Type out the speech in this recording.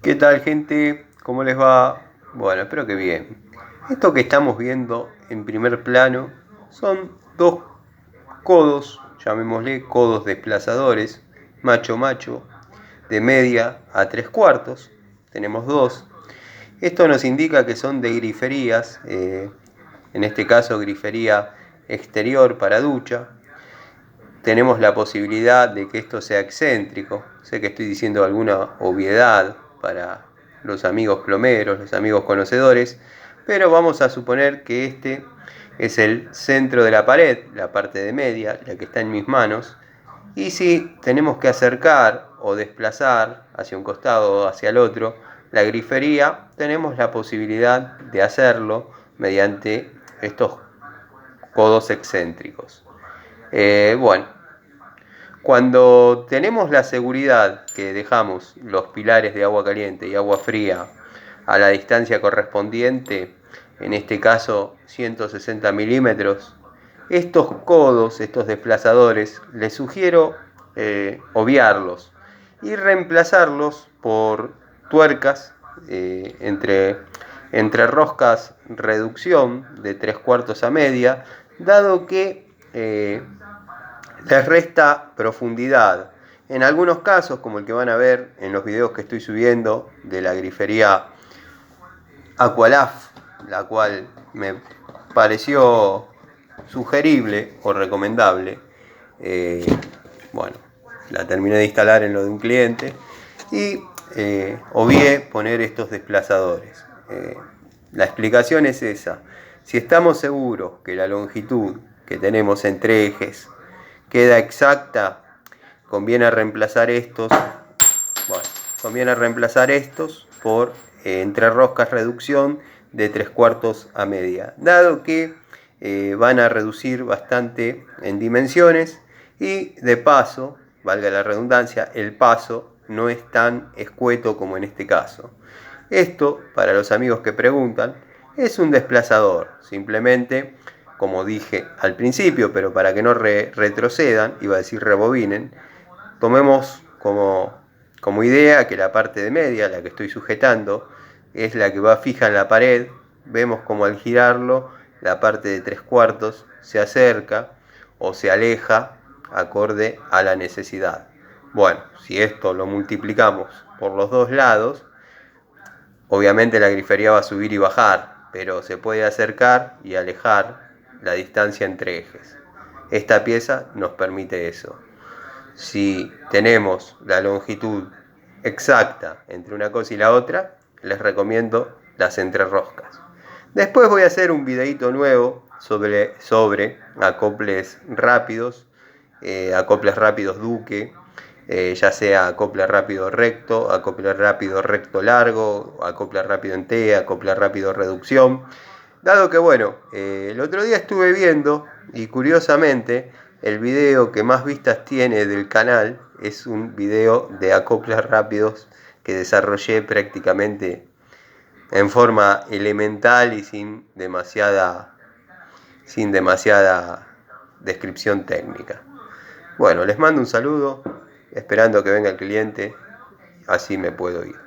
¿Qué tal, gente? ¿Cómo les va? Bueno, espero que bien. Esto que estamos viendo en primer plano son dos codos, llamémosle codos desplazadores, macho, de media a 3/4. Tenemos dos. Esto nos indica que son de griferías, en este caso grifería exterior para ducha. Tenemos la posibilidad de que esto sea excéntrico. Sé que estoy diciendo alguna obviedad para los amigos plomeros, los amigos conocedores, pero vamos a suponer que este es el centro de la pared, la parte de media, la que está en mis manos, y si tenemos que acercar o desplazar hacia un costado o hacia el otro la grifería, tenemos la posibilidad de hacerlo mediante estos codos excéntricos. Bueno, cuando tenemos la seguridad que dejamos los pilares de agua caliente y agua fría a la distancia correspondiente, en este caso 160 milímetros, estos codos, estos desplazadores, les sugiero obviarlos y reemplazarlos por tuercas entre roscas reducción de 3/4 a media, dado que les resta profundidad. En algunos casos, como el que van a ver en los videos que estoy subiendo de la grifería Aqualaf, la cual me pareció sugerible o recomendable, bueno, la terminé de instalar en lo de un cliente y obvié poner estos desplazadores. La explicación es esa. Si estamos seguros que la longitud que tenemos entre ejes queda exacta, conviene reemplazar estos, por entre roscas reducción de 3/4 a media, dado que van a reducir bastante en dimensiones y de paso, valga la redundancia, el paso no es tan escueto como en este caso. Esto, para los amigos que preguntan, es un desplazador, simplemente, como dije al principio, pero para que no retrocedan, iba a decir rebobinen, tomemos como idea que la parte de media, la que estoy sujetando, es la que va fija en la pared. Vemos como al girarlo, la parte de 3/4 se acerca o se aleja acorde a la necesidad. Bueno, si esto lo multiplicamos por los dos lados, obviamente la grifería va a subir y bajar, pero se puede acercar y alejar la distancia entre ejes. Esta pieza nos permite eso. Si tenemos la longitud exacta entre una cosa y la otra, les recomiendo las entrerroscas. Después voy a hacer un videito nuevo sobre acoples rápidos Duque, ya sea acople rápido recto largo, acople rápido en T, acople rápido reducción. Dado que, bueno, el otro día estuve viendo y curiosamente el video que más vistas tiene del canal es un video de acoples rápidos que desarrollé prácticamente en forma elemental y sin demasiada descripción técnica. Bueno, les mando un saludo, esperando que venga el cliente, así me puedo ir.